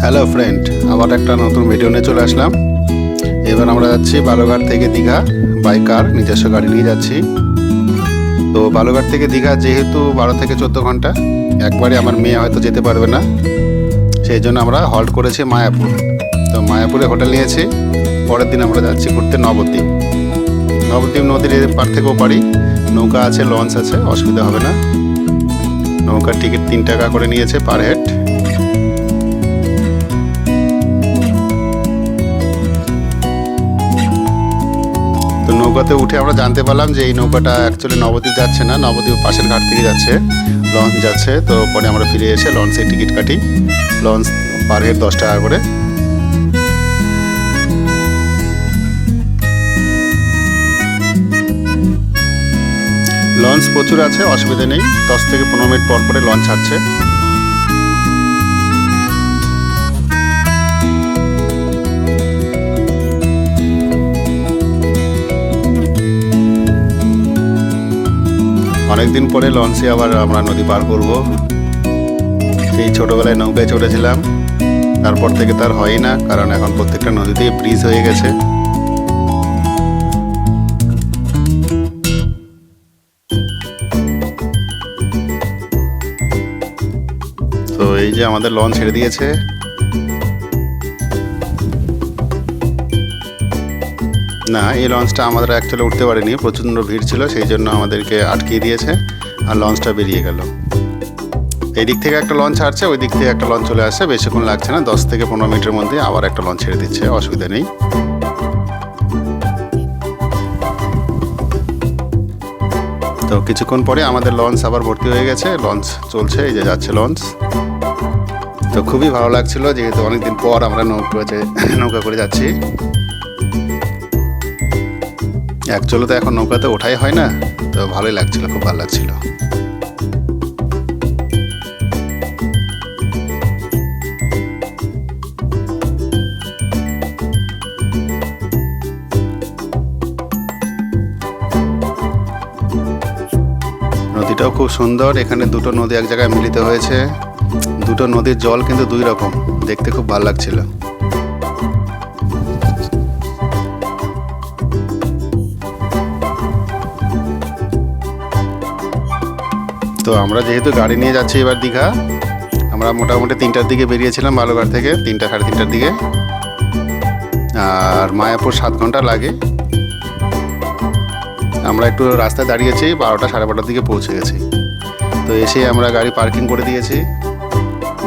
Hello friend, আবার একটা নতুন ভিডিও নিয়ে চলে আসলাম। এবার আমরা যাচ্ছি বালুরঘাট থেকে দীঘা বাই কার, নিজস্ব গাড়ি নিয়ে যাচ্ছি। তো বালুরঘাট থেকে দীঘা যেহেতু 12 থেকে 14 ঘন্টা, একবারে আমার মেয়ে হয়তো যেতে পারবে না, সেই জন্য আমরা হল্ট করেছি মায়াপুর। তো মায়াপুরে হোটেল নিয়েছি। পরের দিন আমরা যাচ্ছি ঘুরতে নবদ্বীপ। নবদ্বীপ নদীর পার থেকেও পারি, নৌকা আছে, লঞ্চ আছে, অসুবিধা হবে না। নৌকার টিকিট 3 টাকা করে নিয়েছে পার হেড। তো নৌকাতে উঠে আমরা জানতে পারলাম যে এই নৌকাটা অ্যাকচুয়ালি নবদ্বীপ যাচ্ছে না, নবদ্বীপ পাশের ঘাট থেকে যাচ্ছে, লঞ্চ যাচ্ছে। তো পরে আমরা ফিরে এসে লঞ্চের টিকিট কাটি। লঞ্চ পার হেড 10 টাকা করে। লঞ্চ প্রচুর আছে, অসুবিধা নেই। 10 থেকে 15 মিনিট পর পরে লঞ্চ ছাড়ছে। অনেকদিন পরে লঞ্চে আবার আমরা নদী পার করব। সেই ছোটবেলায় নৌকায় চড়েছিলাম, তারপর থেকে তার হয় না, কারণ এখন প্রত্যেকটা নদীতেই ব্রিজ হয়ে গেছে। তো এই যে আমাদের লঞ্চ ছেড়ে দিয়েছে। না, এই লঞ্চটা আমাদের অ্যাকচুয়ালি উঠতে পারেনি, প্রচণ্ড ভিড় ছিল, সেই জন্য আমাদেরকে আটকিয়ে দিয়েছে আর লঞ্চটা বেরিয়ে গেল। এই দিক থেকে একটা লঞ্চ ছাড়ছে, ওই দিক থেকে একটা লঞ্চ চলে আসছে, বেশিক্ষণ লাগছে না, 10 থেকে 15 মিনিটের মধ্যে আবার একটা লঞ্চ ছেড়ে দিচ্ছে, অসুবিধা নেই। তো কিছুক্ষণ পরে আমাদের লঞ্চ আবার ভর্তি হয়ে গেছে, লঞ্চ চলছে, এই যে যাচ্ছে লঞ্চ। তো খুবই ভালো লাগছিল, যেহেতু অনেকদিন পর আমরা নৌকা করে যাচ্ছি। অ্যাকচুয়ালি তো এখন নৌকাতে ওঠাই হয় না, তো ভালোই লাগছিল, খুব ভালো লাগছিল। নদীটাও খুব সুন্দর, এখানে দুটো নদী এক জায়গায় মিলিত হয়েছে। দুটো নদীর জল কিন্তু দুই রকম, দেখতে খুব ভালো লাগছিল। তো আমরা যেহেতু গাড়ি নিয়ে যাচ্ছি এবার দীঘা, আমরা মোটামুটি 3টার দিকে বেরিয়েছিলাম বালুরঘাট থেকে, 3টা সাড়ে 3টার দিকে। আর মায়াপুর 7 ঘন্টা লাগে। আমরা একটু রাস্তায় দাঁড়িয়েছি, 12টা সাড়ে 12টার দিকে পৌঁছে গেছি। তো এসে আমরা গাড়ি পার্কিং করে দিয়েছি।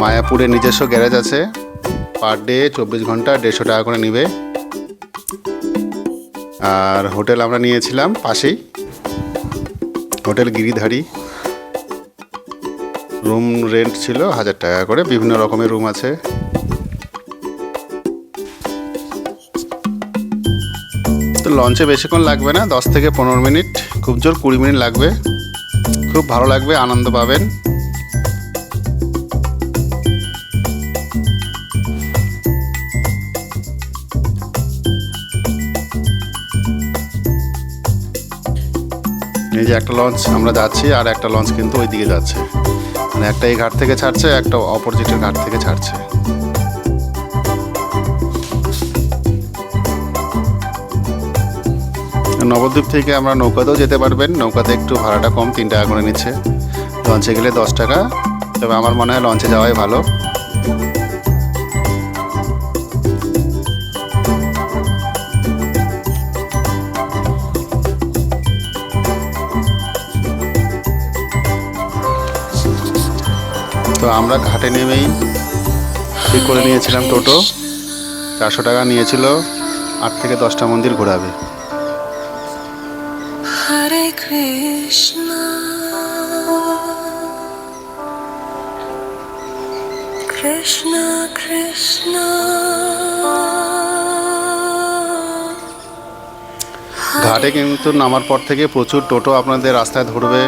মায়াপুরে নিজস্ব গ্যারেজ আছে, পার ডে 24 ঘন্টা 150 টাকা করে নেবে। আর হোটেল আমরা নিয়েছিলাম পাশেই, হোটেল গিরিধারী। রুম রেন্ট ছিল 1000 টাকা করে, বিভিন্ন রকমের রুম আছে। তো লঞ্চে বেশিক্ষণ লাগবে না, 10 থেকে 15 মিনিট, খুব জোর 20 মিনিট লাগবে। খুব ভালো লাগবে, আনন্দ পাবেন। এই যে একটা লঞ্চ আমরা যাচ্ছি, আর একটা লঞ্চ কিন্তু ওই দিকে যাচ্ছে, মানে একটা এই ঘাট থেকে ছাড়ছে, একটা অপোজিটের ঘাট থেকে ছাড়ছে। নবদ্বীপ থেকে আমরা নৌকাতেও যেতে পারবেন, নৌকাতে একটু ভাড়াটা কম, 3 টাকা করে নিচ্ছে। লঞ্চে গেলে 10 টাকা, তবে আমার মনে হয় লঞ্চে যাওয়াই ভালো। তো আমরা ঘাটে নেমেই ঠিক করে নিয়েছিলাম টোটো, 400 টাকা নিয়েছিল, 8 থেকে 10টা মন্দির ঘোরাবে। হরে কৃষ্ণ কৃষ্ণ কৃষ্ণ। ঘাটে কিন্তু নামার পর থেকে প্রচুর টোটো আপনাদের রাস্তায় ধরবে,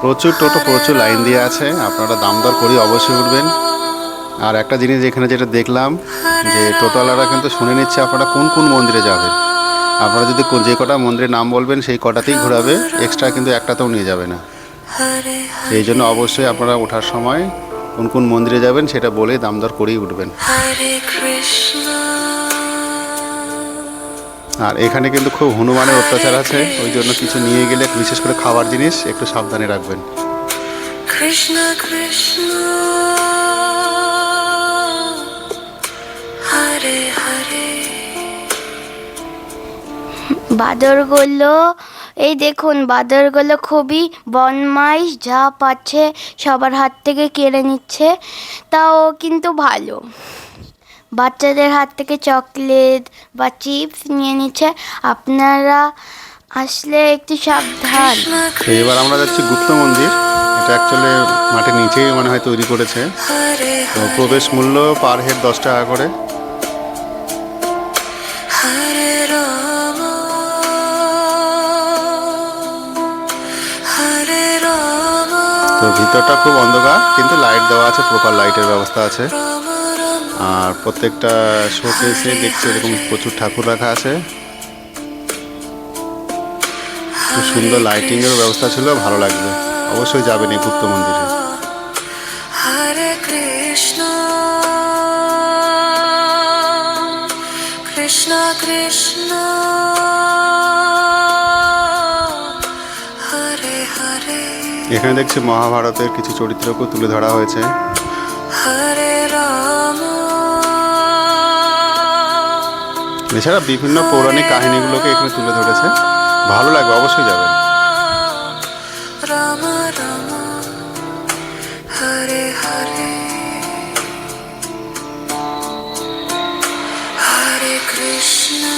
প্রচুর টোটো, প্রচুর লাইন দিয়ে আছে, আপনারা দাম দর করে অবশ্যই উঠবেন। আর একটা জিনিস এখানে যেটা দেখলাম, যে টোটোওয়ালারা কিন্তু শুনে নিচ্ছে আপনারা কোন কোন মন্দিরে যাবেন। আপনারা যদি যে কটা মন্দিরের নাম বলবেন সেই কটাতেই ঘোরাবে, এক্সট্রা কিন্তু একটাতেও নিয়ে যাবে না। এই জন্য অবশ্যই আপনারা ওঠার সময় কোন কোন মন্দিরে যাবেন সেটা বলে দাম দর করেই উঠবেন। Hare Krishna, আর এখানে কিন্তু খুব হনুমানের অত্যাচার আছে, ওই জন্য কিছু নিয়ে গেলে বিশেষ করে খাবার জিনিস একটু সাবধানে রাখবেন। Krishna Krishna, Hare Hare. বাঁদরগুলো, এই দেখুন বাঁদরগুলো খুবই বদমাইশ, যা পাচ্ছে সবার হাত থেকে কেড়ে নিচ্ছে। তাও কিন্তু ভালো, বাচ্চাদের হাত থেকে চকলেট বা চিপস নিয়ে নিচ্ছে। আপনারা আসলে একটু সাবধান। তো এবার আমরা যাচ্ছি গুপ্ত মন্দির। এটা অ্যাকচুয়ালি মাটির নিচেই মনে হয় তৈরি করেছে। Hare তো প্রবেশ মূল্য পার হেড 10 টাকা করে। Hare Rama, Hare Rama, তো ভিতরটা খুব অন্ধকার, কিন্তু লাইট দেওয়া আছে, প্রপার লাইটের ব্যবস্থা আছে। Rama Rama, আর প্রত্যেকটা শোকেসে দেখছি এরকম প্রচুর ঠাকুর রাখা আছে। খুব সুন্দর লাইটিংয়ের ব্যবস্থা ছিল, ভালো লাগবে। অবশ্যই যাবেন এই গুপ্ত মন্দিরে। Hare Krishna, Krishna Krishna, Hare Hare, এখানে দেখছি মহাভারতের কিছু চরিত্রকেও তুলে ধরা হয়েছে। Hare Rama, এছাড়া বিভিন্ন পৌরাণিক কাহিনীগুলোকে এখানে তুলে ধরেছে, ভালো লাগবে, অবশ্যই যাবেন। Rama Rama, Hare Hare, Hare Krishna,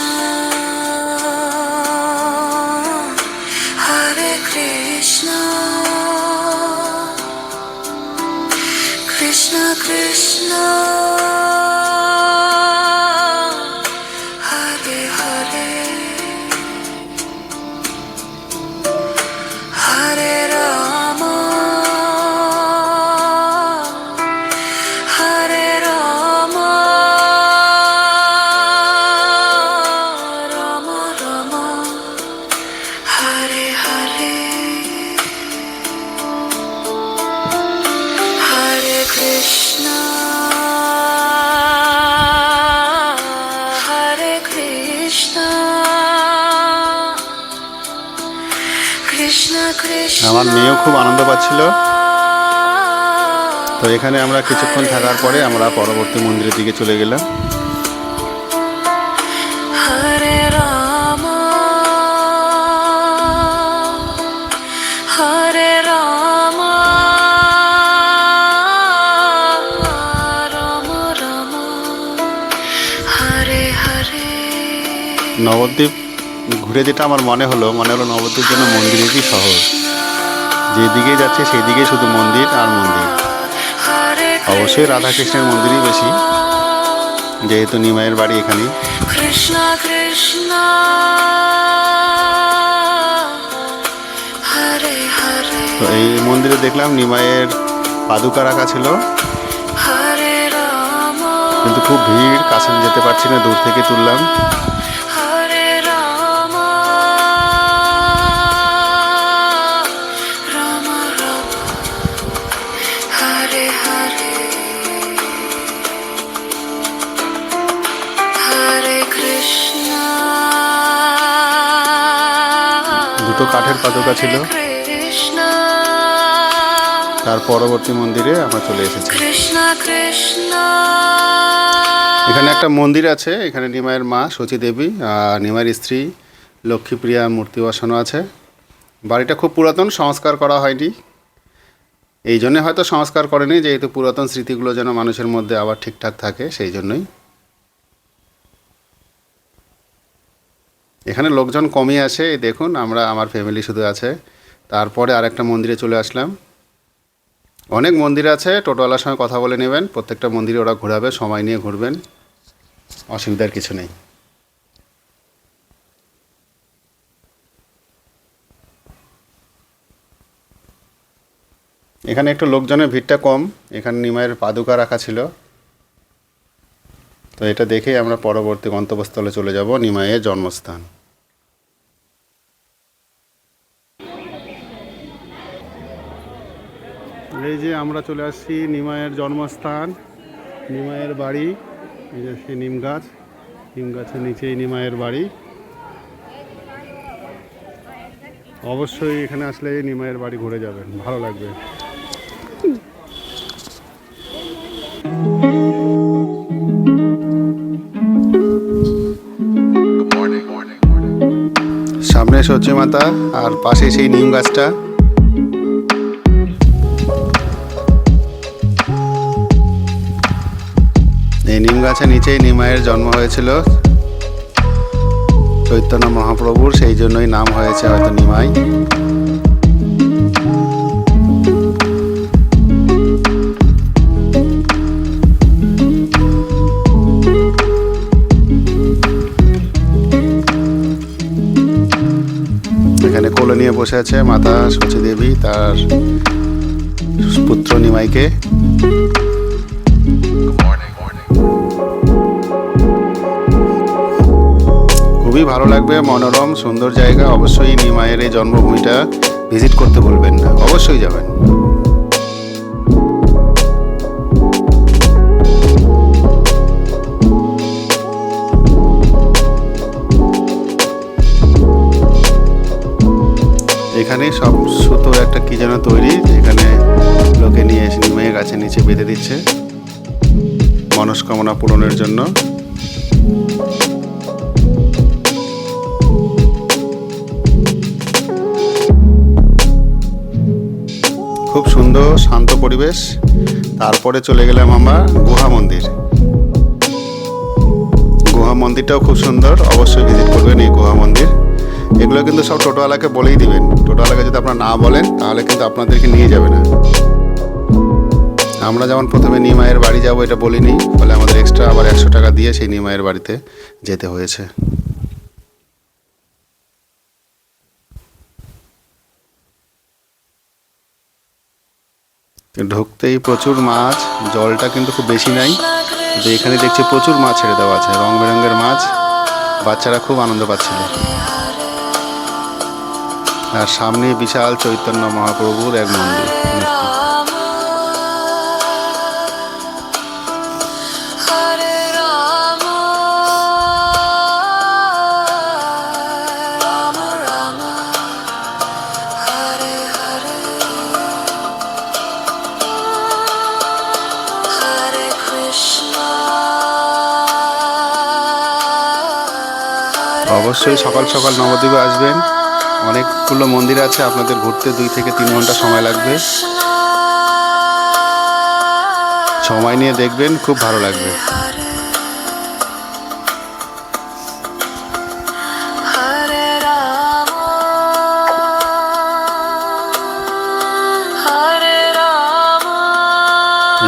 Hare Krishna, Krishna Krishna, Hare Hare, Hare Rama, Hare Rama, Rama Rama, Hare Hare, Hare Krishna, Hare Krishna, Krishna Krishna. আমার মেয়েও খুব আনন্দ পাচ্ছিল। তো এখানে আমরা কিছুক্ষণ থাকার পরে আমরা পরবর্তী মন্দিরের দিকে চলে গেলাম। Hare Rama, Hare Rama, Rama Rama, Hare Hare. Nabadwip ঘুরে যেটা আমার মনে হলো নবদ্বীপ যেন মন্দিরেরই শহর। যেদিকে যাচ্ছে সেই দিকে শুধু মন্দির আর মন্দির। Hare অবশ্যই রাধাকৃষ্ণের মন্দিরই বেশি, যেহেতু নিমাইয়ের বাড়ি এখানেই। Krishna Krishna, Hare Hare, তো এই মন্দিরে দেখলাম নিমাইয়ের পাদুকা রাখা ছিল, Hare Rama, কিন্তু খুব ভিড়, কাছে যেতে পারছি না, দূর থেকে তুললাম। Hare Rama, Rama Rama, Hare Hare, Hare Krishna, দুটো কাঠের পাদুকা ছিল। Krishna, তার পরবর্তী মন্দিরে আমরা চলে এসেছি। Krishna Krishna, এখানে একটা মন্দির আছে, এখানে নিমাইয়ের মা সচী দেবী আর নিমাইয়ের স্ত্রী লক্ষ্মীপ্রিয়া মূর্তি বসানো আছে। বাড়িটা খুব পুরাতন, সংস্কার করা হয়নি, এই জন্যে হয়তো সংস্কার করেনি, যেহেতু পুরাতন স্মৃতিগুলো যেন মানুষের মধ্যে আবার ঠিকঠাক থাকে, সেই জন্যই। এখানে লোকজন কমই আসে, এই দেখুন আমার ফ্যামিলি শুধু আছে। তারপরে আরেকটা মন্দিরে চলে আসলাম। অনেক মন্দির আছে, টোটোওয়ালার সঙ্গে কথা বলে নেবেন, প্রত্যেকটা মন্দিরে ওরা ঘোরাবে, সময় নিয়ে ঘুরবেন, অসুবিধার কিছু নেই। এখানে একটু লোকজনের ভিড়টা কম, এখানে নিমাইয়ের পাদুকা রাখা ছিল। তো এটা দেখেই আমরা পরবর্তী গন্তব্যস্থলে চলে যাব, নিমাইয়ের জন্মস্থান। এই যে আমরা চলে আসছি নিমাইয়ের জন্মস্থান, নিমাইয়ের বাড়ি। এই যে সেই নিম গাছের নিচেই নিমাইয়ের বাড়ি। অবশ্যই এখানে আসলে নিমাইয়ের বাড়ি ঘুরে যাবেন, ভালো লাগবে। সামনে সূর্য মাতা আর পাশে সেই নিম গাছটা। এই নিম গাছের নিচেই নিমাইয়ের জন্ম হয়েছিল চৈতন্য মহাপ্রভুর, সেই জন্যই নাম হয়েছে হয়তো নিমাই। এখানে কোলে নিয়ে বসে আছে মাতা সচী দেবী তার পুত্র নিমাইকে। খুবই ভালো লাগবে, মনোরম সুন্দর জায়গা। অবশ্যই নিমাইয়ের এই জন্মভূমিটা ভিজিট করতে ভুলবেন না, অবশ্যই যাবেন। এখানে সব সুতোর একটা কি যেন তৈরি, এখানে লোকে নিয়ে এসে নিমাইয়ের গাছের নিচে বেঁধে দিচ্ছে মনস্কামনা পূরণের জন্য। খুব সুন্দর শান্ত পরিবেশ। তারপরে চলে গেলাম আমরা গুহা মন্দির। গুহা মন্দিরটাও খুব সুন্দর, অবশ্যই ভিজিট করবেন এই গুহা মন্দির। এগুলো কিন্তু সব টোটোওয়ালাকে বলেই দিবেন, টোটোওয়ালাকে যদি আপনারা না বলেন তাহলে কিন্তু আপনাদেরকে নিয়ে যাবে না। আমরা যেমন প্রথমে নিমাইয়ের বাড়ি যাব এটা বলিনি, ফলে আমাদের এক্সট্রা আবার 100 টাকা দিয়ে সেই নিমাইয়ের বাড়িতে যেতে হয়েছে। ঢুকতেই প্রচুর মাছ, জলটা কিন্তু খুব বেশি নাই, কিন্তু এখানে দেখছি প্রচুর মাছ ছেড়ে দেওয়া আছে, রং বেরঙের মাছ। বাচ্চারা খুব আনন্দ পাচ্ছিল। আর সামনে বিশাল চৈতন্য মহাপ্রভুর এক মন্দির মূর্তি। অবশ্যই সকাল সকাল নবদ্বীপে আসবেন, অনেকগুলো মন্দির আছে, আপনাদের ঘুরতে 2 থেকে 3 ঘন্টা সময় লাগবে। সময় নিয়ে দেখবেন, খুব ভালো লাগবে।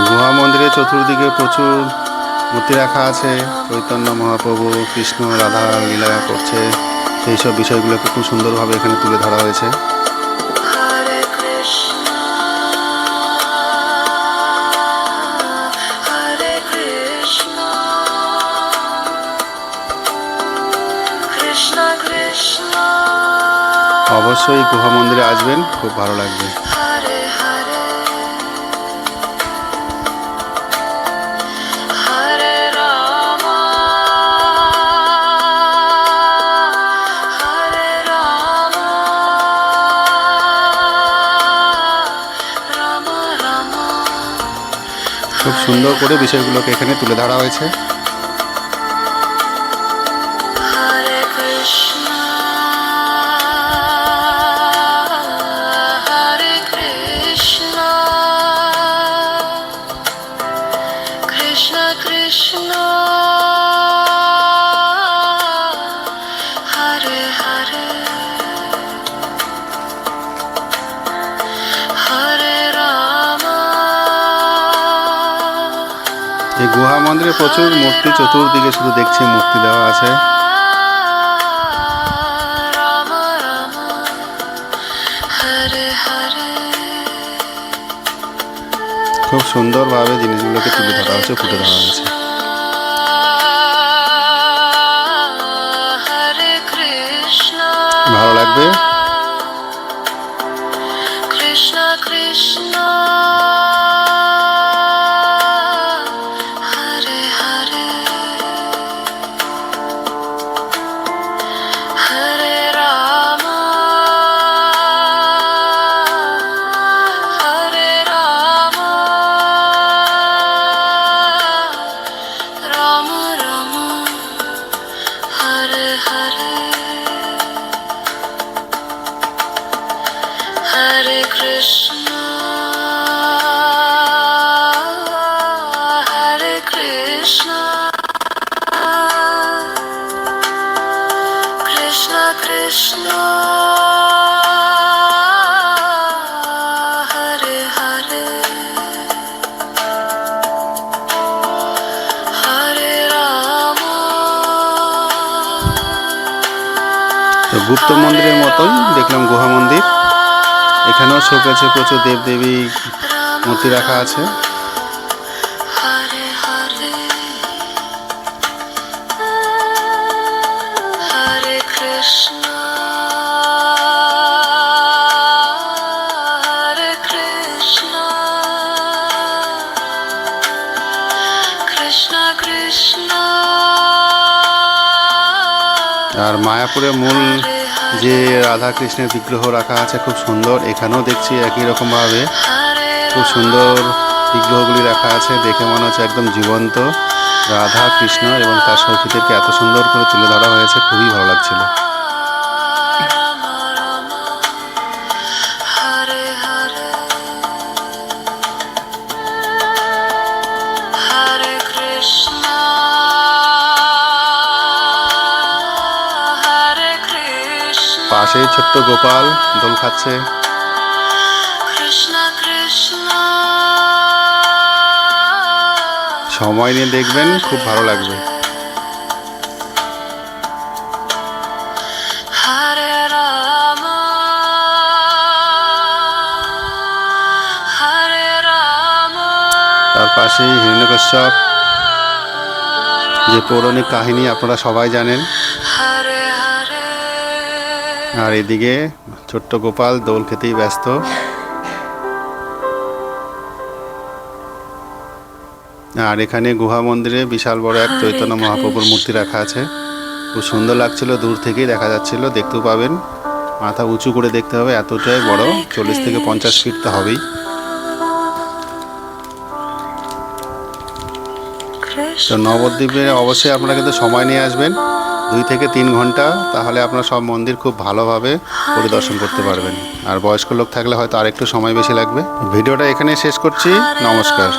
গুহা মন্দিরের চতুর্দিকে প্রচুর মূর্তি রাখা আছে, চৈতন্য মহাপ্রভু কৃষ্ণ রাধা লীলা করছে, সেই সব বিষয়গুলোকে খুব সুন্দরভাবে এখানে তুলে ধরা হয়েছে। অবশ্যই গুহা মন্দিরে আসবেন, খুব ভালো লাগবে। খুব সুন্দর করে বিষয়গুলোকে এখানে তুলে ধরা হয়েছে। এই গুহা মন্দিরে প্রচুর মূর্তি, চতুর্দিকে শুধু দেখছি মূর্তি দেওয়া আছে। খুব সুন্দরভাবে জিনিসগুলোকে তুলে ধরা হয়েছে, ফুটে ধরা হয়েছে। ভালো লাগবে। Krishna Krishna Krishna, Hare Hare, Hare Rama. তো গুপ্ত মন্দিরের মতোই দেখলাম গুহা মন্দির। এখানেও শোকেছে প্রচুর দেবদেবী মূর্তি রাখা আছে। Hare Hare, Hare Krishna, Hare Krishna, Krishna Krishna, আর মায়াপুরে মূল যে রাধা কৃষ্ণের বিগ্রহ রাখা আছে খুব সুন্দর। এখানেও দেখছি একই রকমভাবে Hare খুব সুন্দর বিগ্রহগুলি রাখা আছে। দেখে মনে হচ্ছে একদম জীবন্ত রাধা কৃষ্ণ এবং তার সখীদেরকে এত সুন্দর করে তুলে ধরা হয়েছে, খুবই ভালো লাগছিল। Rama Rama, Hare Hare, Hare Krishna, Hare Krishna, পাশেই ছোট্ট গোপাল দোল খাচ্ছে। Krishna Krishna, সময় নিয়ে দেখবেন, খুব ভালো লাগবে। Hare Rama, Hare Rama, তার পাশেই হিরণ্যকশ্যপ, যে পৌরাণিক কাহিনী আপনারা সবাই জানেন। Hare Hare, আর এদিকে ছোট্ট গোপাল দোল খেতেই ব্যস্ত। আর এখানে গুহা মন্দিরে বিশাল বড় এক চৈতন্য মহাপ্রভুর মূর্তি রাখা আছে। খুব সুন্দর লাগছিল, দূর থেকেই দেখা যাচ্ছিল। দেখতেও পাবেন, মাথা উঁচু করে দেখতে হবে, এতটাই বড়, 40 থেকে 50 ফিট তো হবেই। তো Krishna নবদ্বীপে অবশ্যই আপনারা কিন্তু সময় নিয়ে আসবেন, 2 থেকে 3 ঘন্টা, তাহলে আপনারা সব মন্দির খুব ভালোভাবে পরিদর্শন করতে পারবেন। আর বয়স্ক লোক থাকলে হয়তো আরেকটু সময় বেশি লাগবে। ভিডিওটা এখানে শেষ করছি। নমস্কার।